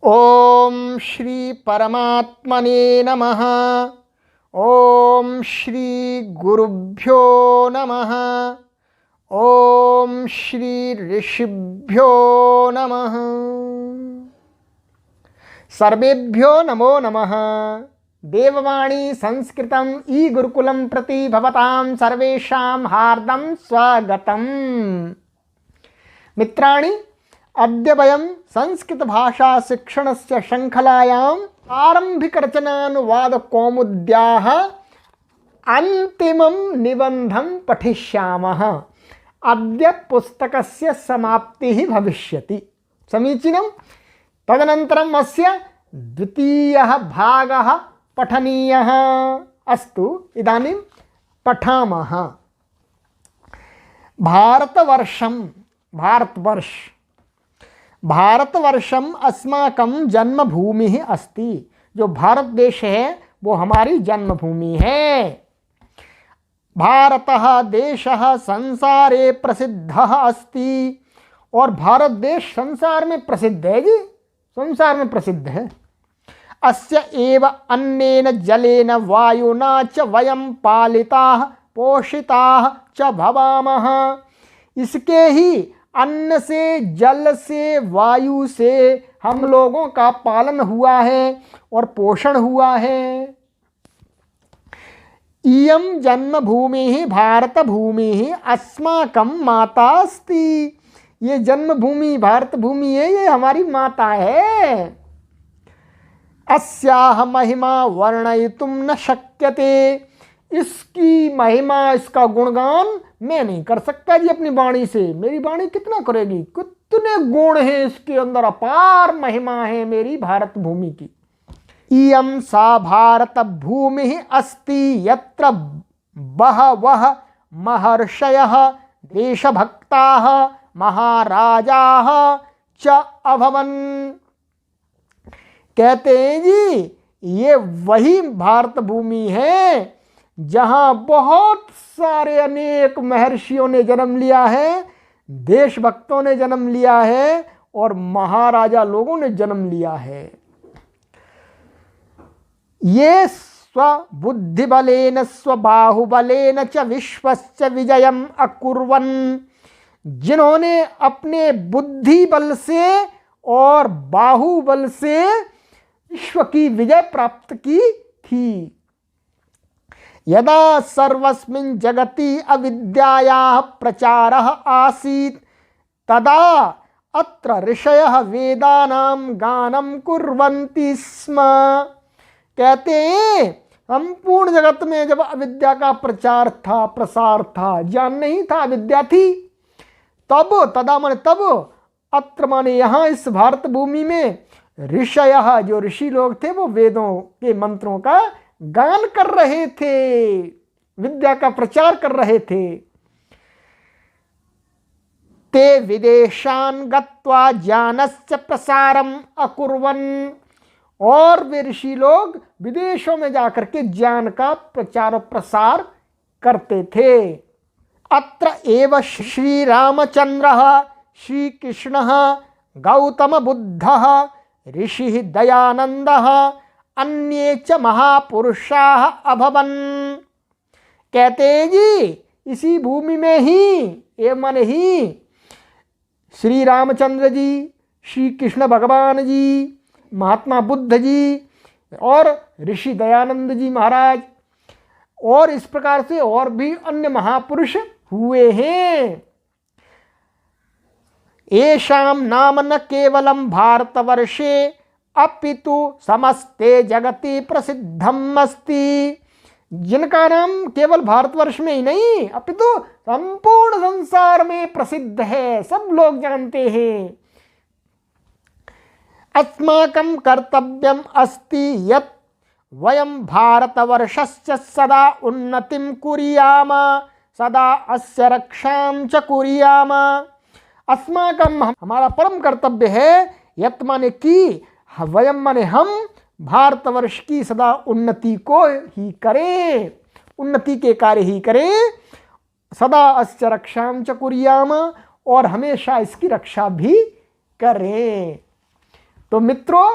ओम श्री परमात्मने नमः। ओम श्री गुरुभ्यो नमः। ओम श्री ऋषिभ्यो नमः। सर्वेभ्यो नमो नमः। देववाणी संस्कृतम ई गुरुकुलम प्रति भवतां सर्वेषां हार्दं स्वागतम्। मित्राणि, अद्य वयं संस्कृतभाषा शिक्षणस्य शृङ्खलायां आरम्भिकरचनानुवादकौमुद्याः अन्तिमं निबन्धं पठिष्यामः। अद्य पुस्तकस्य समाप्तिः भविष्यति। समीचीनं। तदनन्तरम् अस्य द्वितीयः भागः पठनीयः। अस्तु, इदानीं पठामः। भारतवर्षम अस्माकं जन्मभूमि अस्ति। जो भारत देश है वो हमारी जन्मभूमि है। भारतः देशः संसारे प्रसिद्धः अस्ति। और भारत देश संसार में प्रसिद्ध है जी, संसार में प्रसिद्ध है। अस्य एव अन्नेन जलेन वायुना च वयं पालिताः पोषिताः च भवामः। इसके ही अन्न से, जल से, वायु से हम लोगों का पालन हुआ है और पोषण हुआ है। इयं जन्मभूमि भारत भूमि अस्माकं माता अस्ति। ये जन्मभूमि भारत भूमि है, ये हमारी माता है। अस्याह महिमा वर्णयितुं न शक्यते। इसकी महिमा, इसका गुणगान मैं नहीं कर सकता जी अपनी वाणी से। मेरी वाणी कितना करेगी? कितने गुण हैं इसके अंदर, अपार महिमा है मेरी भारत भूमि की। इयं सा भारत भूमि अस्ति यत्र बहवः महर्षयः देशभक्ताः महाराजाः च अभवन्। कहते हैं जी, ये वही भारत भूमि है जहाँ बहुत सारे अनेक महर्षियों ने जन्म लिया है, देशभक्तों ने जन्म लिया है और महाराजा लोगों ने जन्म लिया है। ये स्वबुद्धिबलेन स्वबाहुबलेन च विश्वस्य विजयम अकुर्वन्। जिन्होंने अपने बुद्धि बल से और बाहुबल से विश्व की विजय प्राप्त की थी। यदा सर्वस्मिन् जगति अविद्यायाः प्रचारः आसीत् तदा अत्र ऋषयः वेदानां गानं कुर्वन्ति स्म। कहते हैं, संपूर्ण जगत में जब अविद्या का प्रचार था, प्रसार था, ज्ञान नहीं था, अविद्या थी, तब तदा माने तब, अत्र माने यहाँ इस भारत भूमि में ऋषयः, जो ऋषि लोग थे, वो वेदों के मंत्रों का गान कर रहे थे, विद्या का प्रचार कर रहे थे। ते विदेशान गत्वा ज्ञानस्य प्रसारम अकुर्वन्। और वे ऋषि लोग विदेशों में जाकर के ज्ञान का प्रचार प्रसार करते थे। अत्र एव श्री रामचंद्रः, श्री कृष्णः, गौतम बुद्धः, ऋषि दयानंदः, अन्ये च महापुरुषाः अभवन्। कहते हैं जी, इसी भूमि में ही, ये मन ही श्री रामचंद्र जी, श्री कृष्ण भगवान जी, महात्मा बुद्ध जी और ऋषि दयानंद जी महाराज, और इस प्रकार से और भी अन्य महापुरुष हुए हैं। येषां नाम न केवलं भारतवर्षे अपितु समस्ते जगति प्रसिद्धम अस्ति। जिनका नाम केवल भारतवर्ष में ही नहीं, अपितु संपूर्ण संसार में प्रसिद्ध है, सब लोग जानते हैं। अस्माकं कर्तव्यम अस्ति यत् वयं भारतवर्षस्य सदा उन्नतिं कुर्याम, सदा अस्य रक्षां च कुर्याम। अस्माकं, हमारा परम कर्तव्य है, यत् माने की, वयम माने हम, भारतवर्ष की सदा उन्नति को ही करें, उन्नति के कार्य ही करें। सदा अस्य रक्षां च कुर्याम, और हमेशा इसकी रक्षा भी करें। तो मित्रों,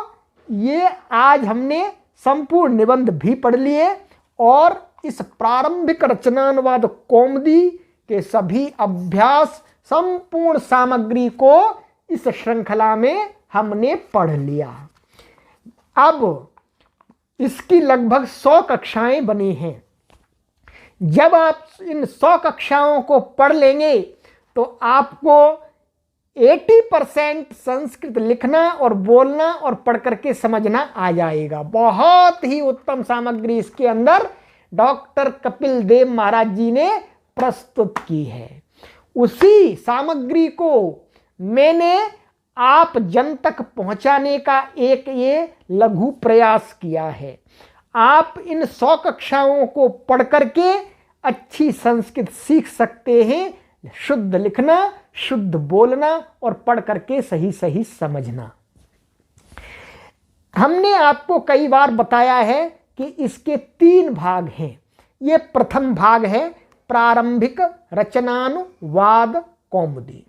ये आज हमने संपूर्ण निबंध भी पढ़ लिए और इस प्रारंभिक रचनानुवाद कौमुदी के सभी अभ्यास संपूर्ण सामग्री को इस श्रृंखला में हमने पढ़ लिया। अब इसकी लगभग 100 कक्षाएं बनी हैं। जब आप इन 100 कक्षाओं को पढ़ लेंगे तो आपको 80% संस्कृत लिखना और बोलना और पढ़ करके समझना आ जाएगा। बहुत ही उत्तम सामग्री इसके अंदर डॉक्टर कपिल देव महाराज जी ने प्रस्तुत की है। उसी सामग्री को मैंने आप जन तक पहुंचाने का एक ये लघु प्रयास किया है। आप इन 100 कक्षाओं को पढ़ करके अच्छी संस्कृत सीख सकते हैं। शुद्ध लिखना, शुद्ध बोलना और पढ़ करके सही सही समझना। हमने आपको कई बार बताया है कि इसके 3 भाग हैं। ये प्रथम भाग है प्रारंभिक रचनानुवाद कौमुदी।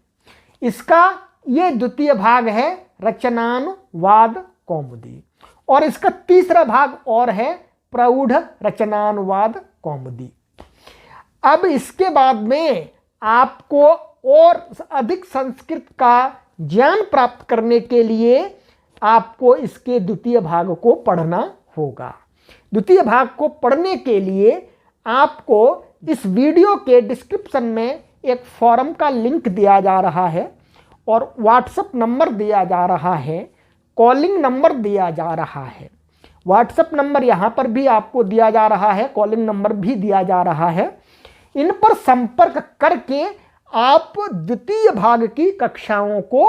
इसका ये द्वितीय भाग है रचनानुवाद कौमुदी और इसका तीसरा भाग और है प्रौढ़ रचनानुवाद कौमुदी। अब इसके बाद में आपको और अधिक संस्कृत का ज्ञान प्राप्त करने के लिए आपको इसके द्वितीय भाग को पढ़ना होगा। द्वितीय भाग को पढ़ने के लिए आपको इस वीडियो के डिस्क्रिप्शन में एक फॉरम का लिंक दिया जा रहा है और व्हाट्सएप नंबर दिया जा रहा है, कॉलिंग नंबर दिया जा रहा है। व्हाट्सएप नंबर यहाँ पर भी आपको दिया जा रहा है, कॉलिंग नंबर भी दिया जा रहा है। इन पर संपर्क करके आप द्वितीय भाग की कक्षाओं को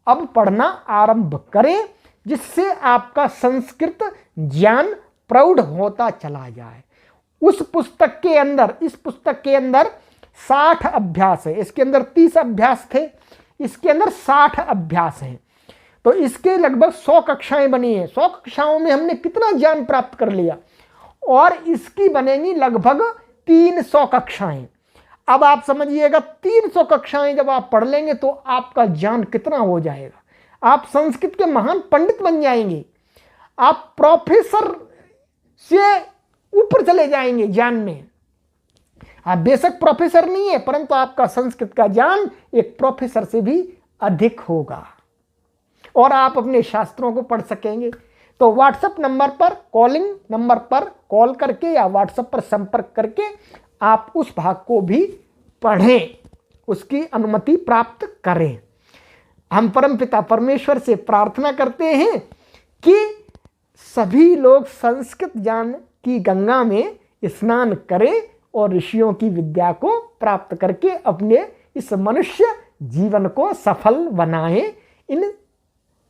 अब पढ़ना आरंभ करें, जिससे आपका संस्कृत ज्ञान प्रौढ़ होता चला जाए। उस पुस्तक के अंदर, इस पुस्तक के अंदर 60 अभ्यास है। इसके अंदर 30 अभ्यास थे, इसके अंदर 60 अभ्यास हैं। तो इसके लगभग 100 कक्षाएं बनी हैं। 100 कक्षाओं में हमने कितना ज्ञान प्राप्त कर लिया और इसकी बनेंगी लगभग 300 कक्षाएं। अब आप समझिएगा 300 कक्षाएं जब आप पढ़ लेंगे तो आपका ज्ञान कितना हो जाएगा। आप संस्कृत के महान पंडित बन जाएंगे, आप प्रोफेसर से ऊपर चले जाएंगे ज्ञान में। आप बेशक प्रोफेसर नहीं है, परंतु आपका संस्कृत का ज्ञान एक प्रोफेसर से भी अधिक होगा और आप अपने शास्त्रों को पढ़ सकेंगे। तो व्हाट्सएप नंबर पर, कॉलिंग नंबर पर कॉल करके या व्हाट्सएप पर संपर्क करके आप उस भाग को भी पढ़ें, उसकी अनुमति प्राप्त करें। हम परमपिता परमेश्वर से प्रार्थना करते हैं कि सभी लोग संस्कृत ज्ञान की गंगा में स्नान करें और ऋषियों की विद्या को प्राप्त करके अपने इस मनुष्य जीवन को सफल बनाएं। इन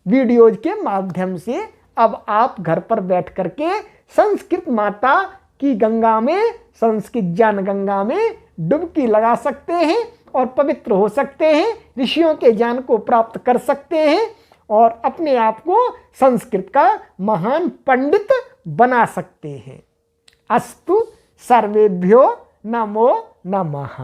वीडियोज के माध्यम से अब आप घर पर बैठ करके संस्कृत माता की गंगा में, संस्कृत ज्ञान गंगा में डुबकी लगा सकते हैं और पवित्र हो सकते हैं, ऋषियों के ज्ञान को प्राप्त कर सकते हैं और अपने आप को संस्कृत का महान पंडित बना सकते हैं। अस्तु सर्वेभ्यो नमो नमः।